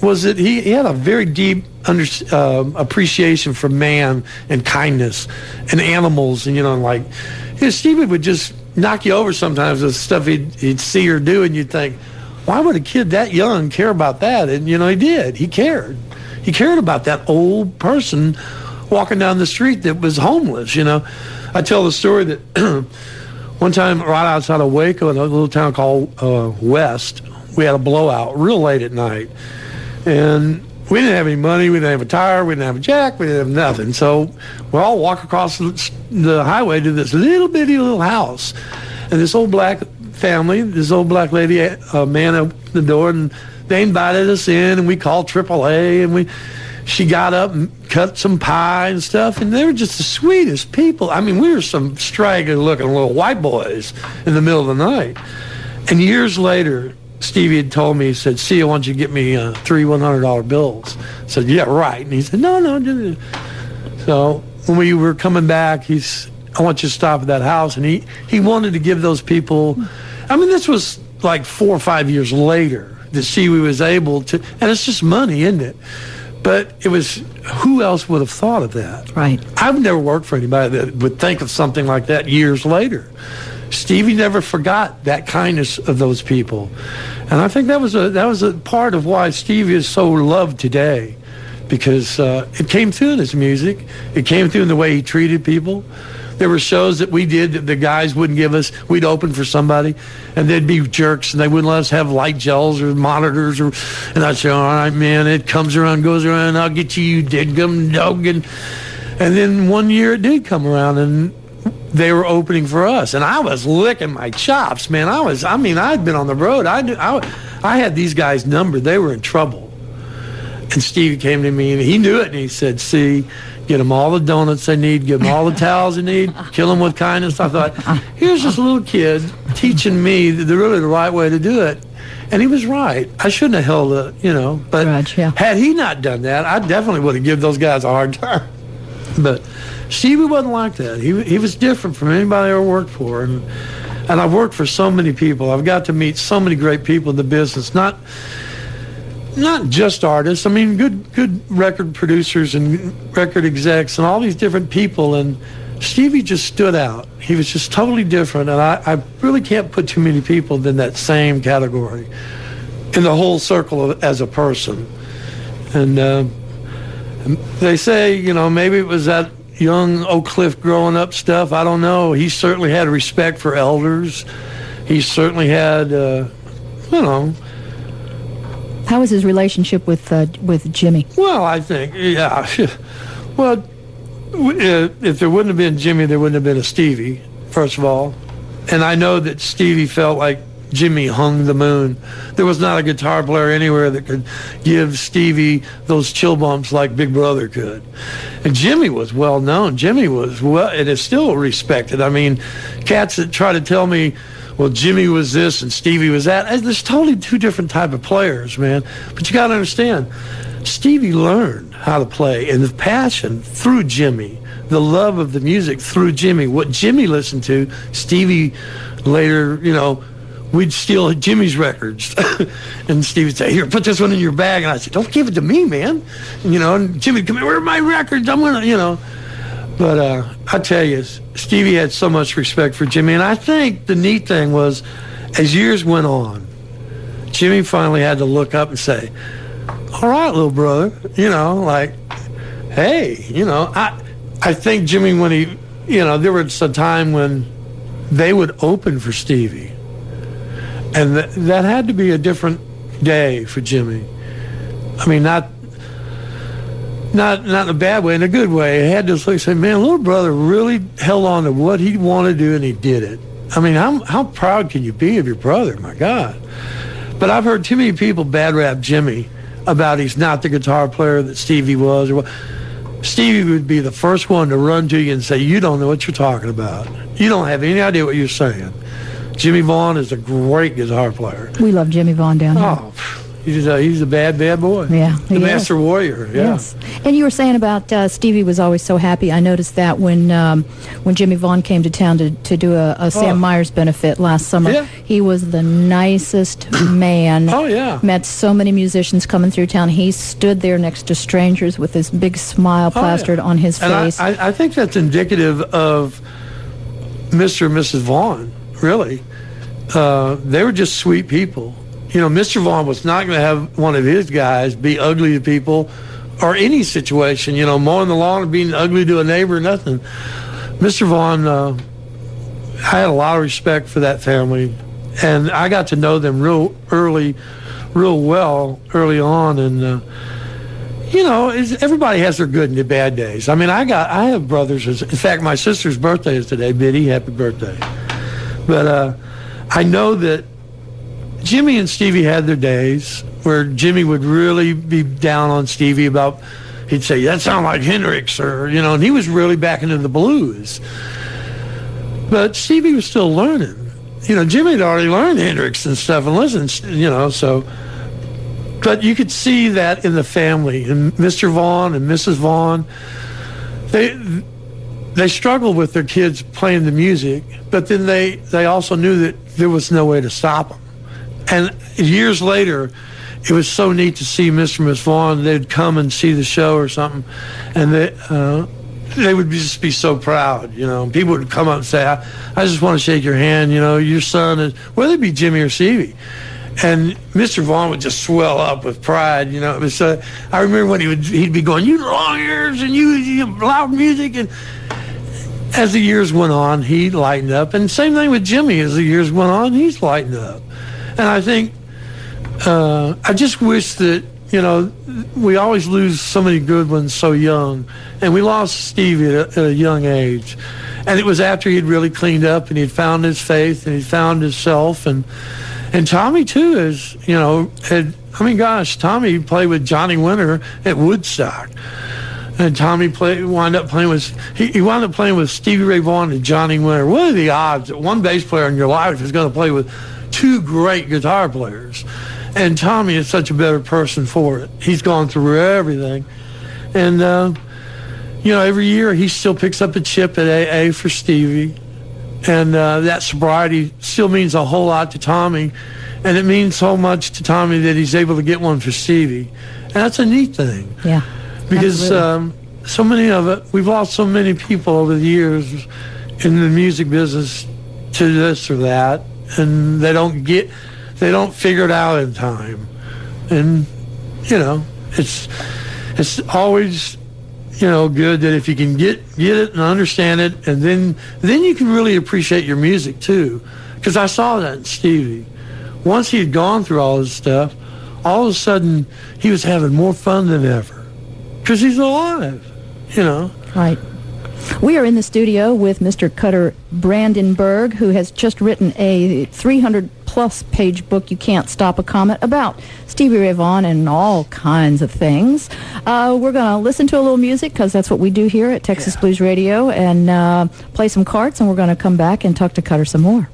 was that he had a very deep appreciation for man and kindness and animals, and like Stevie would just knock you over sometimes with stuff he'd see her do, and you'd think, why would a kid that young care about that? And he did. He cared about that old person walking down the street that was homeless. I tell the story that one time right outside of Waco in a little town called West, we had a blowout real late at night. And we didn't have any money, we didn't have a tire, we didn't have a jack, we didn't have nothing. So we all walk across the highway to this little bitty little house. And this old black family, this old black lady, man opened the door, and they invited us in, and we called AAA, and she got up and cut some pie and stuff, and they were just the sweetest people. I mean, we were some straggly-looking little white boys in the middle of the night. And years later, Stevie had told me, he said, "See, why don't you get me 3 $100 bills?" I said, "Yeah, right." And he said, No. So when we were coming back, I want you to stop at that house. And he wanted to give those people, I mean, this was like 4 or 5 years later that Stevie was able to, and it's just money, isn't it? But it was, who else would have thought of that? Right. I've never worked for anybody that would think of something like that years later. Stevie never forgot that kindness of those people. And I think that was a part of why Stevie is so loved today, because it came through in his music. It came through in the way he treated people. There were shows that we did that the guys wouldn't give us. We'd open for somebody, and they'd be jerks, and they wouldn't let us have light gels or monitors. And I'd say, "All right, man, it comes around, goes around, I'll get you dead-gum dog." And then one year it did come around, and they were opening for us, and I was licking my chops, man. I'd been on the road. I had these guys numbered. They were in trouble. And Stevie came to me, and he knew it, and he said, "See, get them all the donuts they need, give them all the towels they need, kill them with kindness." I thought, here's this little kid teaching me the right way to do it. And he was right. I shouldn't have held but Raj, yeah. Had he not done that, I definitely would have given those guys a hard time. But Stevie wasn't like that. He was different from anybody I ever worked for. And I've worked for so many people. I've got to meet so many great people in the business, not just artists. I mean, good record producers and record execs and all these different people. And Stevie just stood out. He was just totally different. And I really can't put too many people in that same category in the whole circle as a person. And they say, maybe it was that young Oak Cliff growing up stuff. I don't know. He certainly had respect for elders. He certainly had, How was his relationship with Jimmy? Well, I think, yeah. Well, if there wouldn't have been Jimmy, there wouldn't have been a Stevie, first of all. And I know that Stevie felt like Jimmy hung the moon. There was not a guitar player anywhere that could give Stevie those chill bumps like Big Brother could. And Jimmy was well known. Jimmy was and is still respected. I mean, cats that try to tell me, well, Jimmy was this and Stevie was that. There's totally two different type of players, man. But you got to understand, Stevie learned how to play, and the passion through Jimmy, the love of the music through Jimmy. What Jimmy listened to, Stevie later, we'd steal Jimmy's records. And Stevie would say, "Here, put this one in your bag." And I'd say, "Don't give it to me, man." And Jimmy would come in, "Where are my records? I'm going to, But I tell you, Stevie had so much respect for Jimmy. And I think the neat thing was, as years went on, Jimmy finally had to look up and say, "All right, little brother," hey, I think Jimmy, when he, there was a time when they would open for Stevie. And that had to be a different day for Jimmy. I mean, not in a bad way, in a good way. He had to say, man, little brother really held on to what he wanted to do, and he did it. I mean, how proud can you be of your brother? My God. But I've heard too many people bad rap Jimmy about he's not the guitar player that Stevie was. Stevie would be the first one to run to you and say, "You don't know what you're talking about. You don't have any idea what you're saying." Jimmy Vaughan is a great guitar player. We love Jimmy Vaughan down here. Oh, He's a bad boy. Yeah, the master warrior. Yeah. Yes. And you were saying about Stevie was always so happy. I noticed that when Jimmy Vaughan came to town to do a Sam Myers benefit last summer, he was the nicest man. Oh yeah. Met so many musicians coming through town. He stood there next to strangers with this big smile plastered on his face. And I think that's indicative of Mr. and Mrs. Vaughan. Really, they were just sweet people. You know, Mr. Vaughan was not going to have one of his guys be ugly to people or any situation, you know, mowing the lawn or being ugly to a neighbor, nothing. Mr. Vaughan, I had a lot of respect for that family, and I got to know them real well early on. And, you know, everybody has their good and their bad days. I mean, I have brothers. In fact, my sister's birthday is today. Biddy, happy birthday. But I know that Jimmy and Stevie had their days where Jimmy would really be down on Stevie about, he'd say, that sounds like Hendrix, or, you know, and he was really back into the blues. But Stevie was still learning. You know, Jimmy had already learned Hendrix and stuff and listened, you know, so. But you could see that in the family, and Mr. Vaughan and Mrs. Vaughan, they struggled with their kids playing the music, but then they also knew that there was no way to stop them. And years later, it was so neat to see Mr. and Miss Vaughan. They'd come and see the show or something, and they would just be so proud, you know. People would come up and say, I just want to shake your hand, you know, your son is, whether it be Jimmy or Stevie. And Mr. Vaughan would just swell up with pride, you know. It was, I remember when he'd be going, you long ears and you loud music. And as the years went on, he lightened up. And same thing with Jimmy. As the years went on, he's lightened up. And I think, I just wish that, you know, we always lose so many good ones so young. And we lost Stevie at a young age. And it was after he'd really cleaned up and he'd found his faith and he'd found himself. And Tommy, too, is, you know, Tommy played with Johnny Winter at Woodstock. And Tommy wound up playing with Stevie Ray Vaughan and Johnny Winter. What are the odds that one bass player in your life is going to play with two great guitar players? And Tommy is such a better person for it. He's gone through everything. And, you know, every year he still picks up a chip at AA for Stevie. And that sobriety still means a whole lot to Tommy. And it means so much to Tommy that he's able to get one for Stevie. And that's a neat thing. Yeah. Because so many of it, we've lost so many people over the years in the music business to this or that. And they don't figure it out in time. And, you know, it's always, you know, good that if you can get it and understand it, and then you can really appreciate your music too. Because I saw that in Stevie. Once he had gone through all this stuff, all of a sudden he was having more fun than ever. Because he's alive, you know. Right. We are in the studio with Mr. Cutter Brandenburg, who has just written a 300-plus page book, You Can't Stop a Comet, about Stevie Ray Vaughan and all kinds of things. We're going to listen to a little music, because that's what we do here at Texas Blues Radio, and play some cards, and we're going to come back and talk to Cutter some more.